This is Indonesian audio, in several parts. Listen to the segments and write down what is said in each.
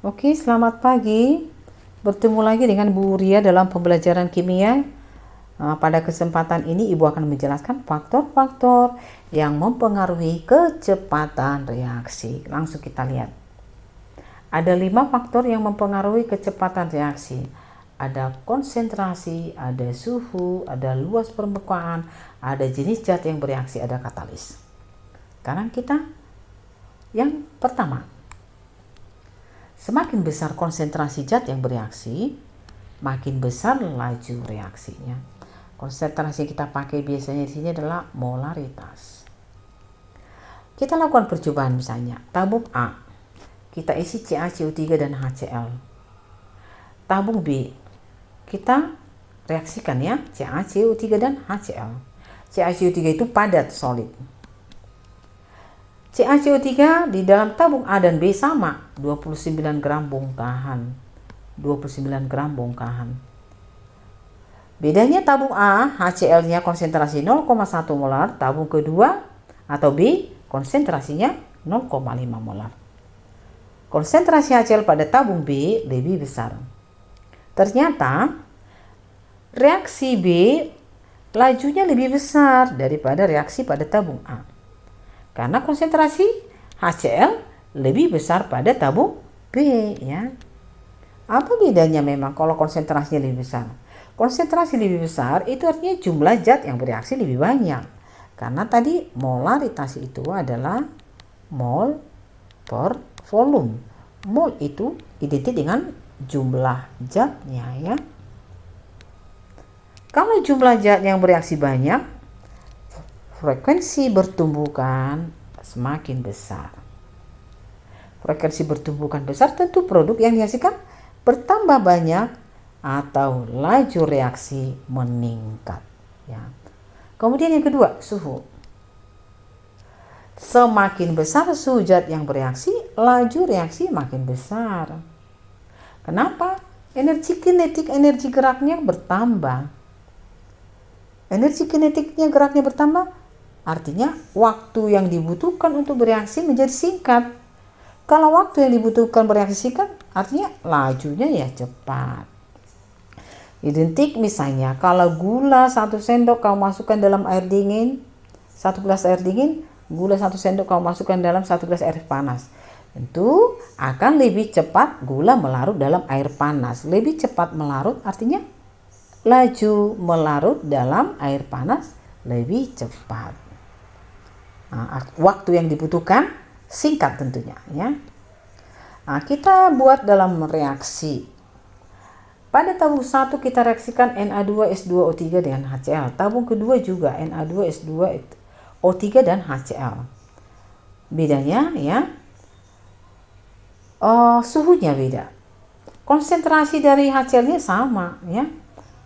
Oke, selamat pagi. Bertemu lagi dengan Bu Ria dalam pembelajaran kimia. Pada kesempatan ini Ibu akan menjelaskan faktor-faktor yang mempengaruhi kecepatan reaksi. Langsung kita lihat. Ada 5 faktor yang mempengaruhi kecepatan reaksi. Ada konsentrasi, ada suhu, ada luas permukaan, ada jenis zat yang bereaksi, ada katalis. Sekarang kita yang pertama. Semakin besar konsentrasi zat yang bereaksi, makin besar laju reaksinya. Konsentrasi yang kita pakai biasanya di sini adalah molaritas. Kita lakukan percobaan misalnya, tabung A, kita isi CaCO3 dan HCl. Tabung B, kita reaksikan ya, CaCO3 dan HCl. CaCO3 itu padat, solid. CaCO3 di dalam tabung A dan B sama, 29 gram bongkahan. 29 gram bongkahan. Bedanya tabung A, HCl-nya konsentrasi 0,1 molar, tabung kedua atau B konsentrasinya 0,5 molar. Konsentrasi HCl pada tabung B lebih besar. Ternyata reaksi B lajunya lebih besar daripada reaksi pada tabung A. Karena konsentrasi HCl lebih besar pada tabung B ya. Apa bedanya memang kalau konsentrasinya lebih besar? Konsentrasi lebih besar itu artinya jumlah zat yang bereaksi lebih banyak. Karena tadi molaritas itu adalah mol per volume. Mol itu identik dengan jumlah zatnya ya. Kalau jumlah zat yang bereaksi banyak, frekuensi bertumbukan semakin besar. Frekuensi bertumbukan besar tentu produk yang dihasilkan bertambah banyak atau laju reaksi meningkat. Ya. Kemudian yang kedua, suhu. Semakin besar suhu zat yang bereaksi, laju reaksi makin besar. Kenapa? Energi kinetik, energi geraknya bertambah. Energi kinetiknya, geraknya bertambah, artinya waktu yang dibutuhkan untuk bereaksi menjadi singkat. Kalau waktu yang dibutuhkan bereaksi singkat, artinya lajunya ya cepat. Identik misalnya, kalau gula 1 sendok kamu masukkan dalam air dingin, 1 gelas air dingin, gula 1 sendok kamu masukkan dalam 1 gelas air panas. Tentu akan lebih cepat gula melarut dalam air panas. Lebih cepat melarut artinya laju melarut dalam air panas lebih cepat. Waktu yang dibutuhkan singkat tentunya ya. Kita buat dalam reaksi. Pada tabung 1 kita reaksikan Na2S2O3 dengan HCl. Tabung kedua juga Na2S2O3 dan HCl. Bedanya ya, suhunya beda. Konsentrasi dari HCl-nya sama ya.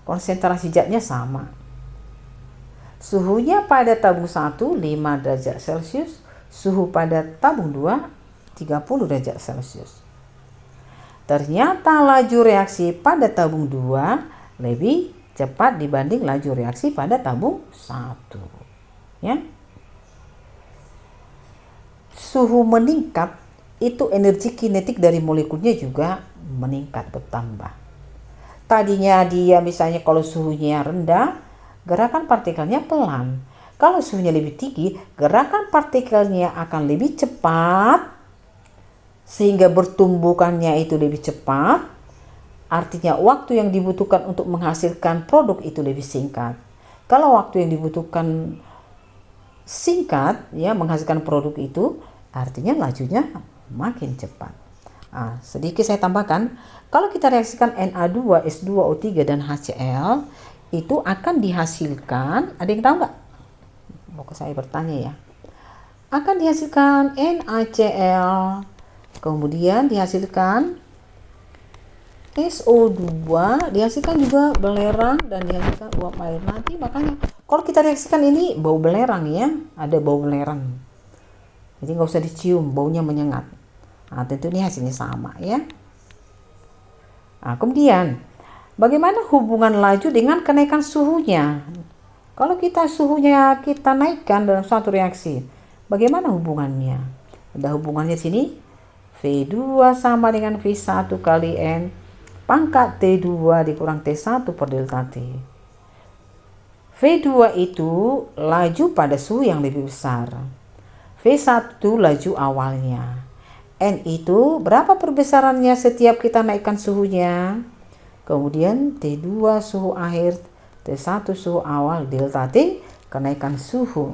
Konsentrasi zatnya sama. Suhunya pada tabung 1 5 derajat Celcius, suhu pada tabung 2 30 derajat Celcius. Ternyata laju reaksi pada tabung 2 lebih cepat dibanding laju reaksi pada tabung 1. Ya. Suhu meningkat, itu energi kinetik dari molekulnya juga meningkat, bertambah. Tadinya dia misalnya kalau suhunya rendah, gerakan partikelnya pelan. Kalau suhunya lebih tinggi, gerakan partikelnya akan lebih cepat, sehingga bertumbukannya itu lebih cepat. Artinya waktu yang dibutuhkan untuk menghasilkan produk itu lebih singkat. Kalau waktu yang dibutuhkan singkat, ya menghasilkan produk itu, artinya lajunya makin cepat. Sedikit saya tambahkan, kalau kita reaksikan Na2S2O3 dan HCl, itu akan dihasilkan, ada yang tahu nggak? Mau ke saya bertanya ya. Akan dihasilkan NaCl, kemudian dihasilkan SO2, dihasilkan juga belerang dan dihasilkan uap air. Nanti makanya kalau kita reaksikan ini bau belerang ya, ada bau belerang. Jadi nggak usah dicium, baunya menyengat. Tentu ini hasilnya sama ya. Kemudian bagaimana hubungan laju dengan kenaikan suhunya? Kalau kita suhunya kita naikkan dalam suatu reaksi, bagaimana hubungannya? Ada hubungannya sini, V V2 sama dengan V1 kali N pangkat T2 dikurang T1 per delta T. V2 itu laju pada suhu yang lebih besar. V1 laju awalnya. N itu berapa perbesarannya setiap kita naikkan suhunya. Kemudian T2 suhu akhir, T1 suhu awal, delta T kenaikan suhu.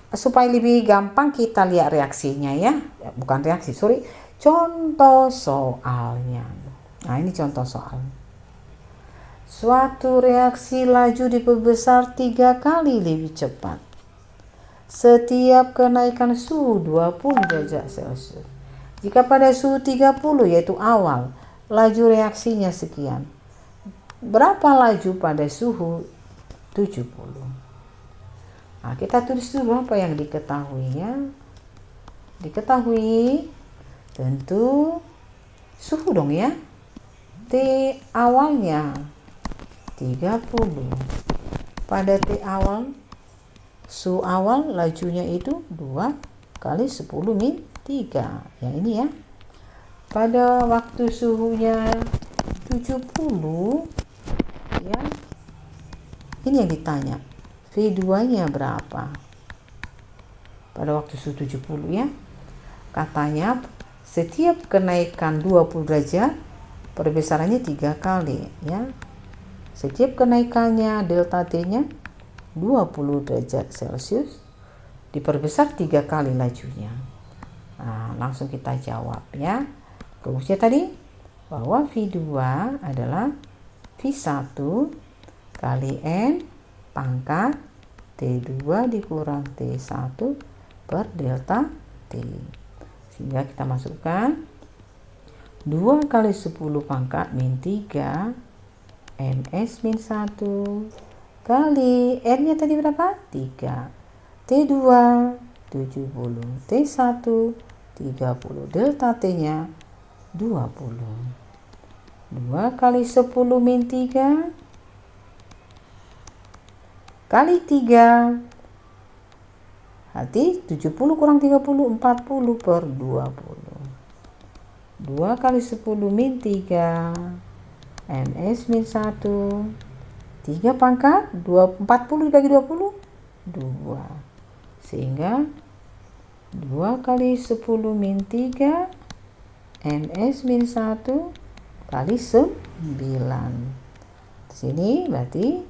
Supaya lebih gampang kita lihat reaksinya ya. Bukan reaksi, contoh soalnya. Nah, ini contoh soal. Suatu reaksi laju diperbesar 3 kali lebih cepat setiap kenaikan suhu 20 derajat Celcius. Jika pada suhu 30 yaitu awal, laju reaksinya sekian. Berapa laju pada suhu 70? Nah, kita tulis dulu apa yang diketahuinya. Diketahui tentu suhu dong ya. T awalnya 30. Pada T awal, suhu awal lajunya itu 2 kali 10 min 3. Yang ini ya. Pada waktu suhunya 70 ya. Ini yang ditanya. V2-nya berapa? Pada waktu suhu 70 ya. Katanya setiap kenaikan 20 derajat perbesarannya 3 kali ya. Setiap kenaikannya delta T-nya 20 derajat Celcius diperbesar 3 kali lajunya. Nah, langsung kita jawab ya. Rumusnya tadi bahwa V2 adalah V1 kali N pangkat T2 dikurang T1 per delta T. Sehingga kita masukkan 2 kali 10 pangkat min 3 NS min 1 kali N-nya tadi berapa? 3. T2 70, T1 30, delta T-nya 20. 2 kali 10 min 3 kali 3. Hati 70 kurang 30, 40 per 20. 2 kali 10 min 3 NS min 1. 3 pangkat 40 dibagi 20 2. Sehingga 2 kali 10 min 3 NS min 1 kali 9. Di sini berarti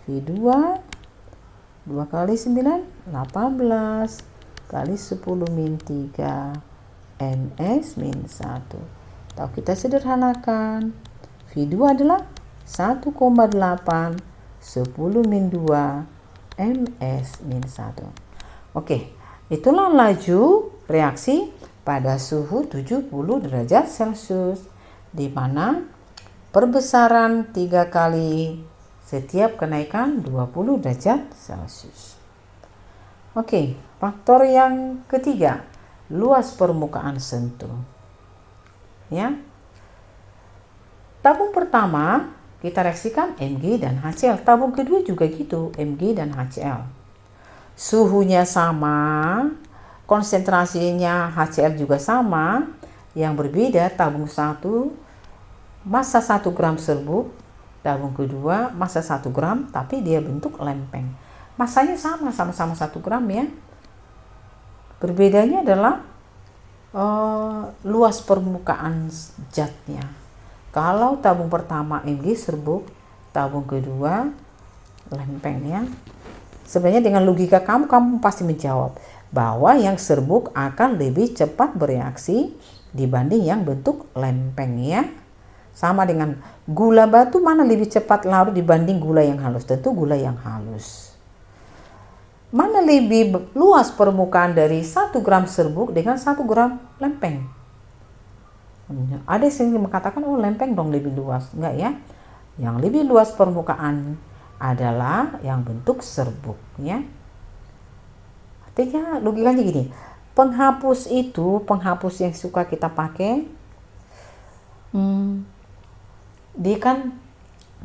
V2 2 kali 9 18 kali 10 min 3 NS min 1. Atau kita sederhanakan V2 adalah 1,8 10 min 2 MS min 1. Oke, itulah laju reaksi pada suhu 70 derajat Celcius, di mana perbesaran 3 kali setiap kenaikan 20 derajat Celcius. Oke, faktor yang ketiga, luas permukaan sentuh. Ya. Tabung pertama kita reaksikan Mg dan HCl. Tabung kedua juga gitu, Mg dan HCl. Suhunya sama, konsentrasinya HCl juga sama. Yang berbeda tabung 1 massa 1 gram serbuk, tabung kedua massa 1 gram tapi dia bentuk lempeng. Masanya sama-sama 1 gram ya. Berbedanya adalah luas permukaan zatnya. Kalau tabung pertama Mg serbuk, tabung kedua lempeng ya. Sebenarnya dengan logika kamu pasti menjawab bahwa yang serbuk akan lebih cepat bereaksi dibanding yang bentuk lempeng ya. Sama dengan gula batu, mana lebih cepat larut dibanding gula yang halus? Tentu gula yang halus. Mana lebih luas permukaan dari 1 gram serbuk dengan 1 gram lempeng? Ada yang mengatakan, oh lempeng dong lebih luas. Enggak ya. Yang lebih luas permukaan adalah yang bentuk serbuk ya. Artinya logikanya gini, penghapus itu, penghapus yang suka kita pakai, dia kan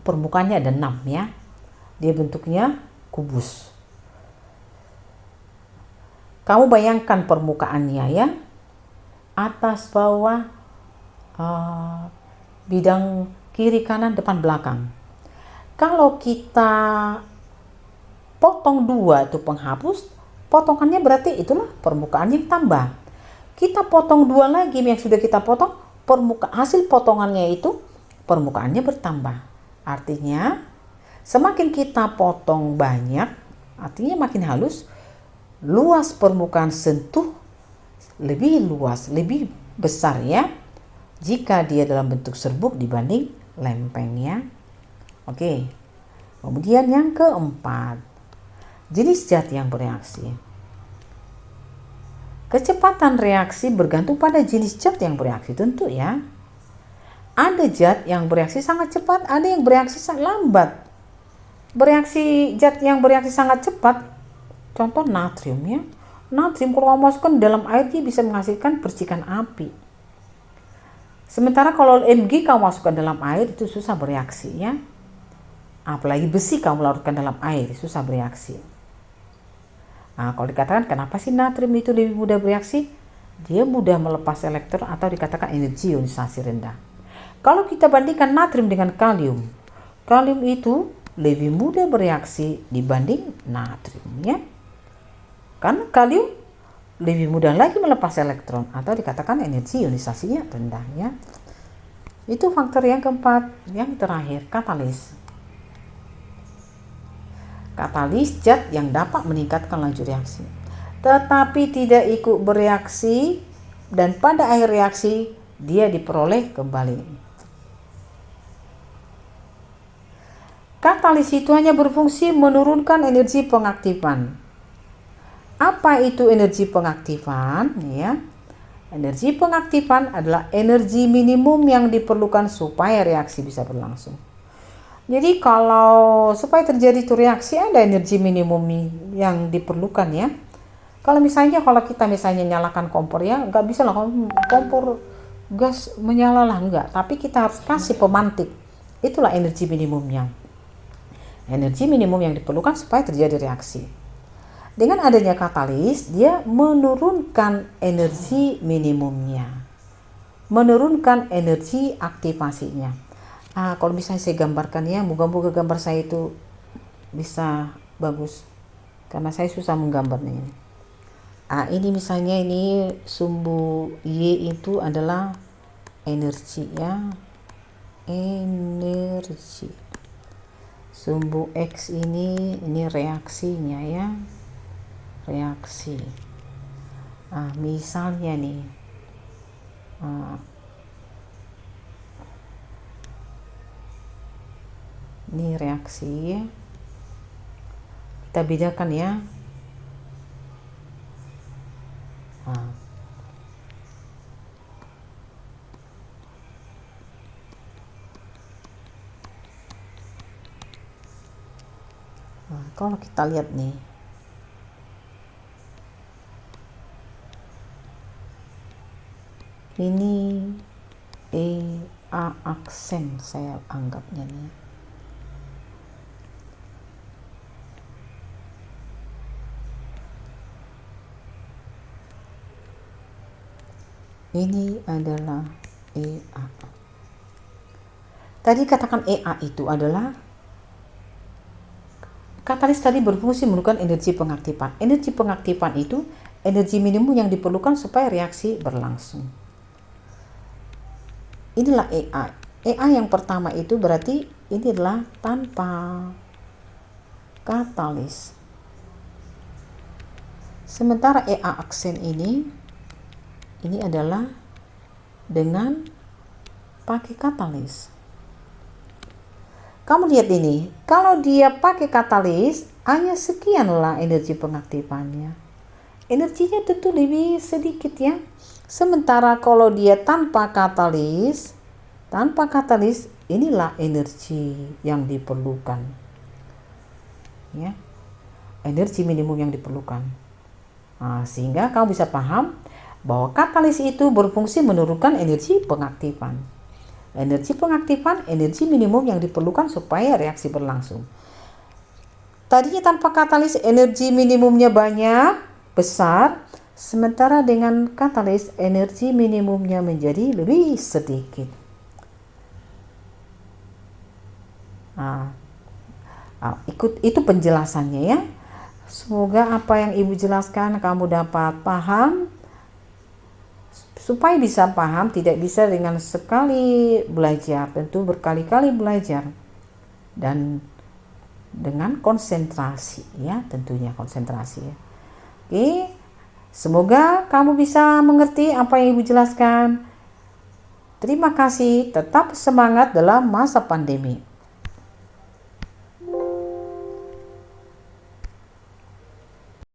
permukaannya ada 6 ya. Dia bentuknya kubus. Kamu bayangkan permukaannya ya. atas bawah, bidang kiri kanan depan belakang. Kalau kita potong 2 itu penghapus, potongannya berarti itulah permukaan yang tambah. Kita potong 2 lagi yang sudah kita potong, hasil potongannya itu permukaannya bertambah. Artinya semakin kita potong banyak, artinya makin halus, luas permukaan sentuh lebih luas, lebih besar ya, jika dia dalam bentuk serbuk dibanding lempeng ya. Oke. Kemudian yang keempat, jenis zat yang bereaksi. Kecepatan reaksi bergantung pada jenis zat yang bereaksi tentu ya. Ada zat yang bereaksi sangat cepat, ada yang bereaksi sangat lambat. Zat yang bereaksi sangat cepat, contoh natrium ya. Natrium kalau kamu masukkan dalam air dia bisa menghasilkan percikan api. Sementara kalau Mg kamu masukkan dalam air itu susah bereaksi ya. Apalagi besi kamu larutkan dalam air susah bereaksi. Nah, kalau dikatakan kenapa sih natrium itu lebih mudah bereaksi? Dia mudah melepas elektron atau dikatakan energi ionisasi rendah. Kalau kita bandingkan natrium dengan kalium, kalium itu lebih mudah bereaksi dibanding natrium ya. Karena kalium lebih mudah lagi melepas elektron atau dikatakan energi ionisasinya rendah ya. Itu faktor yang keempat. Yang terakhir, katalis. Katalis zat yang dapat meningkatkan laju reaksi, tetapi tidak ikut bereaksi dan pada akhir reaksi dia diperoleh kembali. Katalis itu hanya berfungsi menurunkan energi pengaktifan. Apa itu energi pengaktifan ya? Energi pengaktifan adalah energi minimum yang diperlukan supaya reaksi bisa berlangsung. Jadi kalau supaya terjadi itu reaksi ada energi minimum yang diperlukan ya. Kalau kita nyalakan kompor ya, nggak bisa lah kompor gas menyala lah, enggak. Tapi kita harus kasih pemantik. Itulah energi minimumnya. Energi minimum yang diperlukan supaya terjadi reaksi. Dengan adanya katalis, dia menurunkan energi minimumnya, menurunkan energi aktivasinya. Kalau misalnya saya gambarkan ya, moga-moga gambar saya itu bisa bagus, karena saya susah menggambarnya. Ini misalnya ini sumbu Y itu adalah energi ya, energi. Sumbu X ini reaksinya ya. Reaksi. Misalnya nih, ini reaksi ya. Kita bedakan ya. Kalau kita lihat nih, ini A aksen saya anggapnya nih. Ini adalah EA. Tadi katakan EA itu adalah katalis tadi berfungsi menurunkan energi pengaktifan. Energi pengaktifan itu energi minimum yang diperlukan supaya reaksi berlangsung. Inilah EA. EA yang pertama itu berarti ini adalah tanpa katalis. Sementara EA aksen ini adalah dengan pakai katalis. Kamu lihat ini, kalau dia pakai katalis hanya sekianlah energi pengaktifannya. Energinya tentu lebih sedikit ya. Sementara kalau dia tanpa katalis inilah energi yang diperlukan. Ya. Energi minimum yang diperlukan. Sehingga kamu bisa paham bahwa katalis itu berfungsi menurunkan energi pengaktifan. Energi pengaktifan, energi minimum yang diperlukan supaya reaksi berlangsung. Tadinya tanpa katalis energi minimumnya banyak, besar, Sementara dengan katalis energi minimumnya menjadi lebih sedikit. Itu penjelasannya ya. Semoga apa yang Ibu jelaskan kamu dapat paham. Supaya bisa paham, tidak bisa dengan sekali belajar, tentu berkali-kali belajar dan dengan konsentrasi ya, tentunya konsentrasi ya. Oke, semoga kamu bisa mengerti apa yang Ibu jelaskan. Terima kasih, tetap semangat dalam masa pandemi.